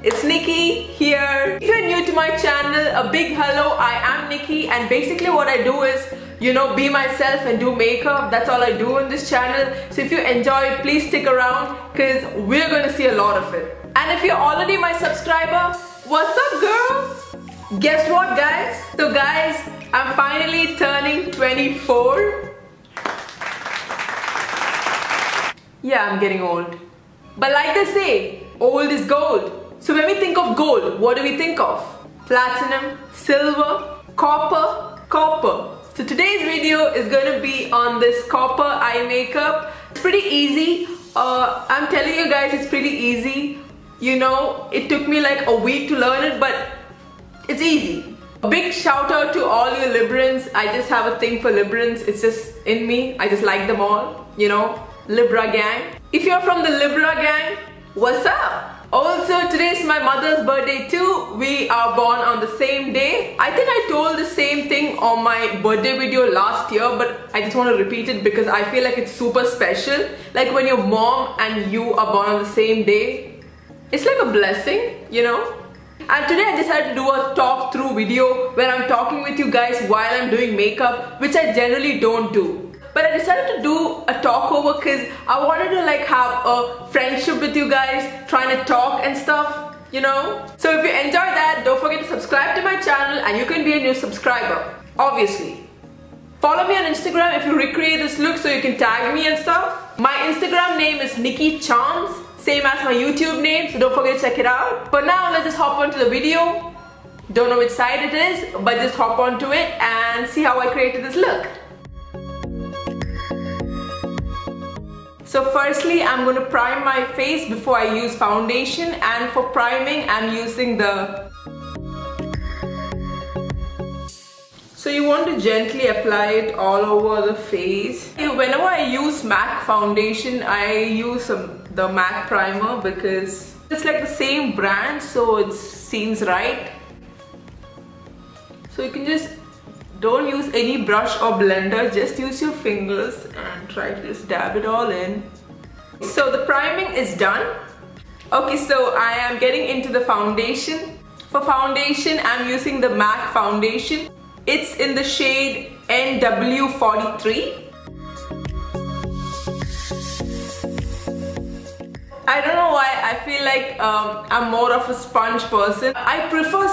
it's Nikki here. If you're new to my channel, a big hello. I am Nikki, and basically what I do is, you know, be myself and do makeup. That's all I do on this channel. So if you enjoy it, please stick around because we're going to see a lot of it. And if you're already my subscriber, what's up, girl? Guess what, guys? So guys, I'm finally turning 24. Yeah, I'm getting old. But like they say, old is gold. So when we think of gold, what do we think of? Platinum, silver, copper. So today's video is going to be on this copper eye makeup. It's pretty easy. I'm telling you guys, it's pretty easy. You know, it took me like a week to learn it, but it's easy. A big shout out to all you Librans. I just have a thing for Librans. It's just in me. I just like them all, you know. Libra gang. If you're from the Libra gang, what's up? Also, today's my mother's birthday too. We are born on the same day. I think I told the same thing on my birthday video last year, but I just want to repeat it because I feel like it's super special. Like when your mom and you are born on the same day, it's like a blessing, you know. And today I decided to do a talk through video where I'm talking with you guys while I'm doing makeup, which I generally don't do. But I decided to do a talk over because I wanted to like have a friendship with you guys, trying to talk and stuff, you know. So if you enjoy that, don't forget to subscribe to my channel and you can be a new subscriber, obviously. Follow me on Instagram if you recreate this look so you can tag me and stuff. My Instagram name is Nikki Charms, same as my YouTube name, so don't forget to check it out. But now let's just hop onto the video. Don't know which side it is, but just hop onto it and see how I created this look. So firstly, I'm going to prime my face before I use foundation, and for priming, I'm using the... So you want to gently apply it all over the face. Whenever I use MAC foundation, I use the MAC primer because it's like the same brand, so it seems right. So you can just... don't use any brush or blender, just use your fingers and try to just dab it all in. So the priming is done. Okay, so I am getting into the foundation. For foundation, I'm using the MAC foundation. It's in the shade NW43. I don't know why, I feel like I'm more of a sponge person. I prefer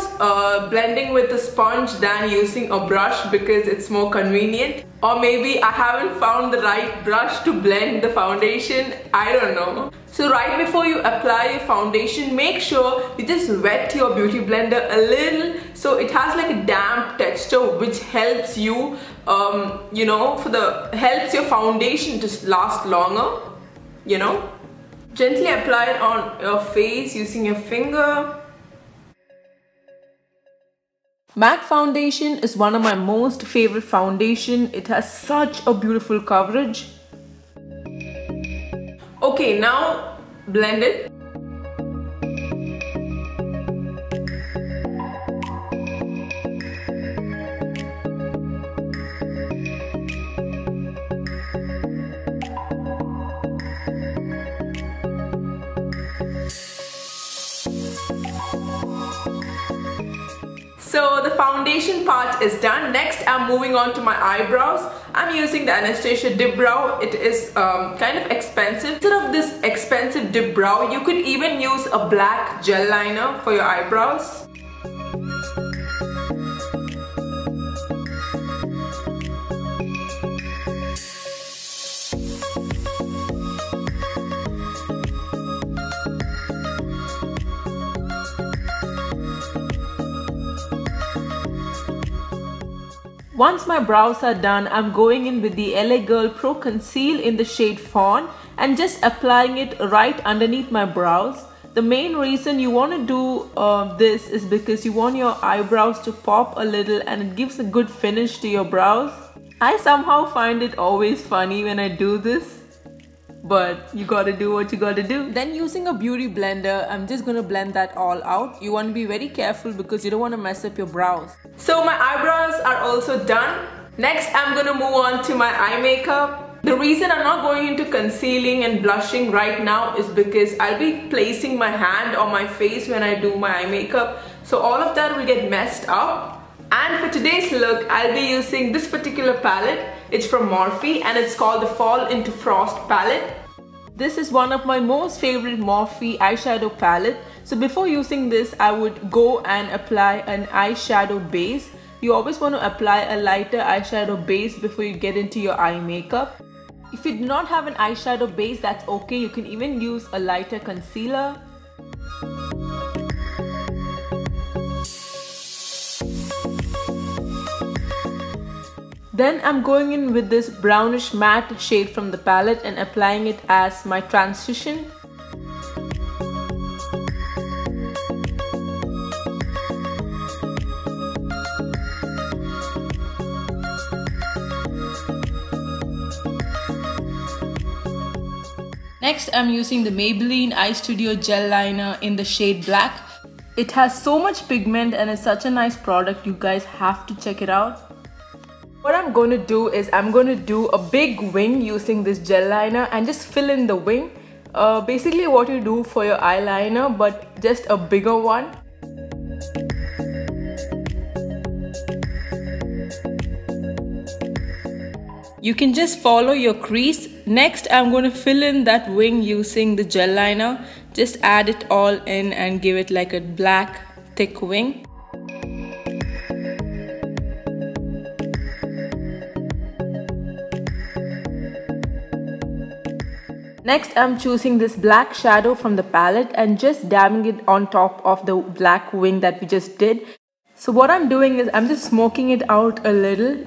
blending with a sponge than using a brush because it's more convenient. Or maybe I haven't found the right brush to blend the foundation. I don't know. So right before you apply your foundation, make sure you just wet your beauty blender a little so it has like a damp texture which helps you, you know, helps your foundation to last longer, you know. Gently apply it on your face using your finger. MAC foundation is one of my most favorite foundation. It has such a beautiful coverage. Okay, now blend it. So the foundation part is done. Next, I'm moving on to my eyebrows. I'm using the ABH Dipbrow. It is kind of expensive. Instead of this expensive Dipbrow, you could even use a black gel liner for your eyebrows. Once my brows are done, I'm going in with the LA Girl Pro Conceal in the shade Fawn and just applying it right underneath my brows. The main reason you want to do this is because you want your eyebrows to pop a little and it gives a good finish to your brows. I somehow find it always funny when I do this. But you gotta do what you gotta do. Then using a beauty blender, I'm just gonna blend that all out. You want to be very careful because you don't want to mess up your brows. So my eyebrows are also done. Next, I'm gonna move on to my eye makeup. The reason I'm not going into concealing and blushing right now is because I'll be placing my hand on my face when I do my eye makeup. So all of that will get messed up. And for today's look, I'll be using this particular palette. It's from Morphe and it's called the Fall into Frost palette. This is one of my most favorite Morphe eyeshadow palette. So before using this, I would go and apply an eyeshadow base. You always want to apply a lighter eyeshadow base before you get into your eye makeup. If you do not have an eyeshadow base, that's okay. You can even use a lighter concealer. Then I'm going in with this brownish matte shade from the palette and applying it as my transition. Next, I'm using the Maybelline Eyestudio Gel Liner in the shade Black. It has so much pigment and it's such a nice product. You guys have to check it out. What I'm going to do is I'm going to do a big wing using this gel liner and just fill in the wing. Basically what you do for your eyeliner, but just a bigger one. You can just follow your crease. Next, I'm going to fill in that wing using the gel liner. Just add it all in and give it like a black thick wing. Next, I'm choosing this black shadow from the palette and just dabbing it on top of the black wing that we just did. So what I'm doing is I'm just smoking it out a little.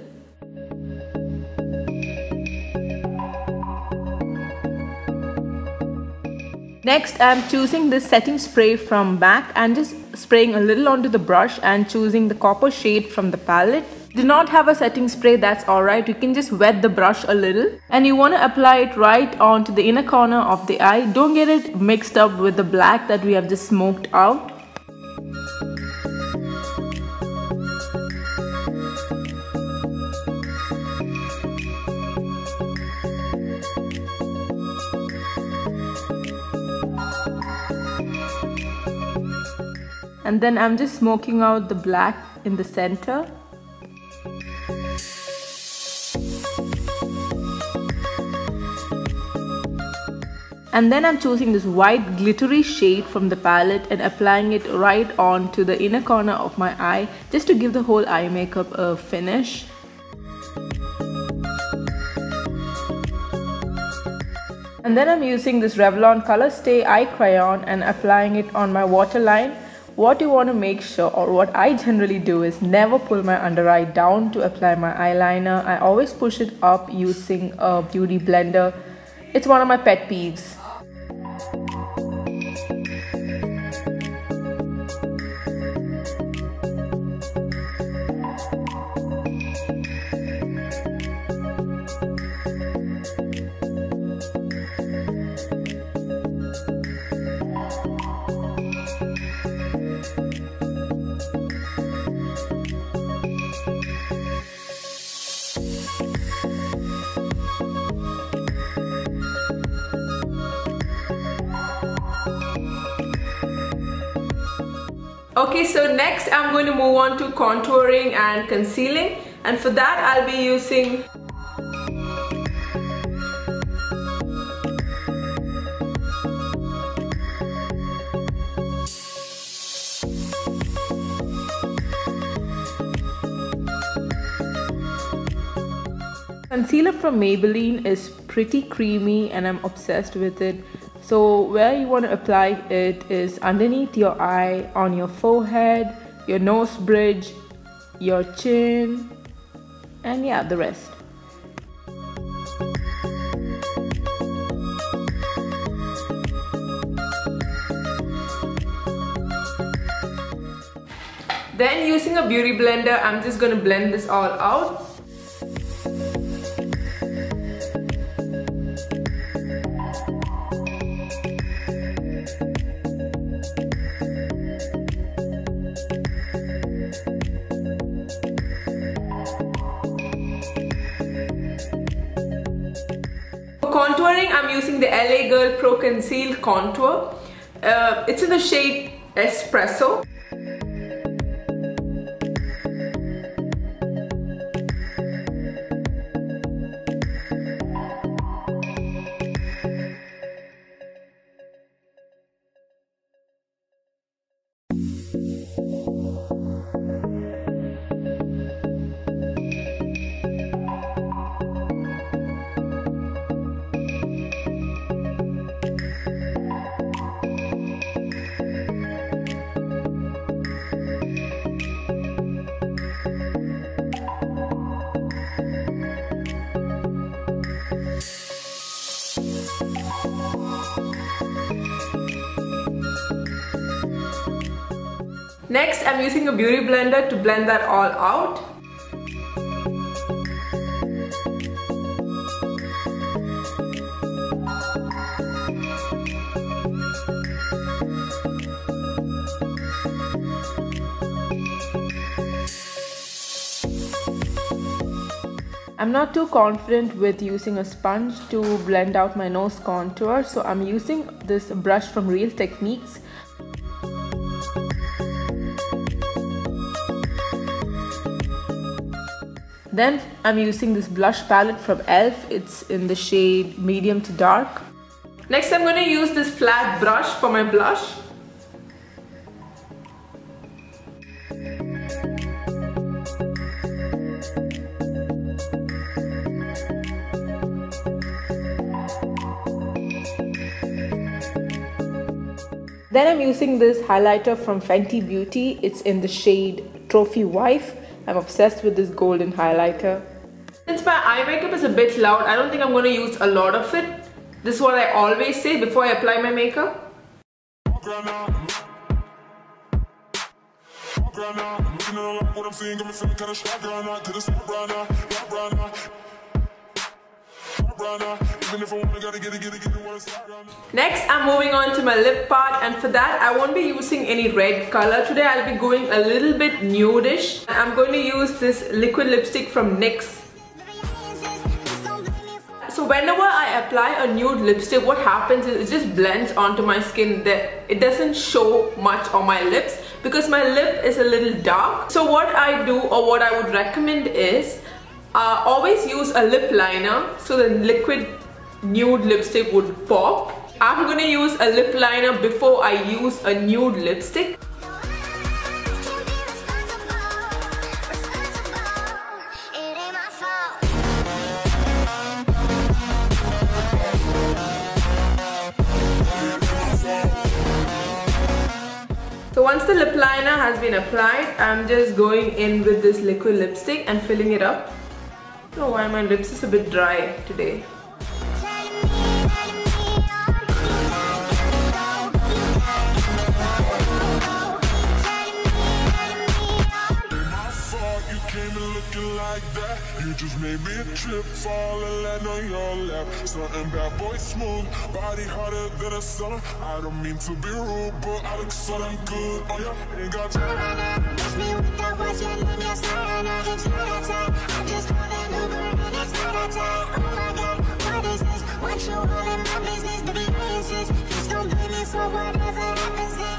Next, I'm choosing this setting spray from MAC and just spraying a little onto the brush and choosing the copper shade from the palette. Do not have a setting spray, that's alright. You can just wet the brush a little and you want to apply it right onto the inner corner of the eye. Don't get it mixed up with the black that we have just smoked out. And then I'm just smoking out the black in the center. And then I'm choosing this white glittery shade from the palette and applying it right onto the inner corner of my eye just to give the whole eye makeup a finish. And then I'm using this Revlon Color Stay Eye Crayon and applying it on my waterline. What you want to make sure, or what I generally do, is never pull my under eye down to apply my eyeliner. I always push it up using a beauty blender. It's one of my pet peeves. Okay, so next I'm going to move on to contouring and concealing, and for that I'll be using concealer from Maybelline. Is pretty creamy and I'm obsessed with it. So where you want to apply it is underneath your eye, on your forehead, your nose bridge, your chin, and yeah, the rest. Then using a beauty blender, I'm just going to blend this all out. LA Girl Pro Conceal Contour. It's in the shade Espresso. Next, I'm using a beauty blender to blend that all out. I'm not too confident with using a sponge to blend out my nose contour, so I'm using this brush from Real Techniques. Then I'm using this blush palette from e.l.f. It's in the shade medium to dark. Next, I'm going to use this flat brush for my blush. Then I'm using this highlighter from Fenty Beauty. It's in the shade Trophywife. I'm obsessed with this golden highlighter. Since my eye makeup is a bit loud, I don't think I'm going to use a lot of it. This is what I always say before I apply my makeup. Next, I'm moving on to my lip part, and for that I won't be using any red color. Today I'll be going a little bit nudish. I'm going to use this liquid lipstick from NYX. So whenever I apply a nude lipstick, what happens is it just blends onto my skin. It doesn't show much on my lips because my lip is a little dark. So what I do, or what I would recommend, is always use a lip liner so the liquid nude lipstick would pop. I'm going to use a lip liner before I use a nude lipstick. So once the lip liner has been applied, I'm just going in with this liquid lipstick and filling it up. I don't know why my lips is a bit dry today. You just made me trip, fall and land on your lap. Something bad boy smooth, body harder than a summer. I don't mean to be rude, but I look so damn good on you. Ain't got time. Miss me with that watch and let me slide. It's not time. I just call that Uber and it's not time. Oh my God, what is this? What you all in my business? To be racist, please don't blame me for whatever happens then.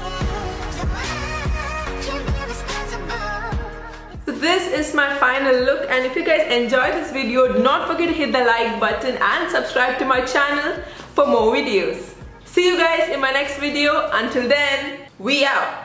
So this is my final look, and if you guys enjoyed this video, do not forget to hit the like button and subscribe to my channel for more videos. See you guys in my next video. Until then, we out.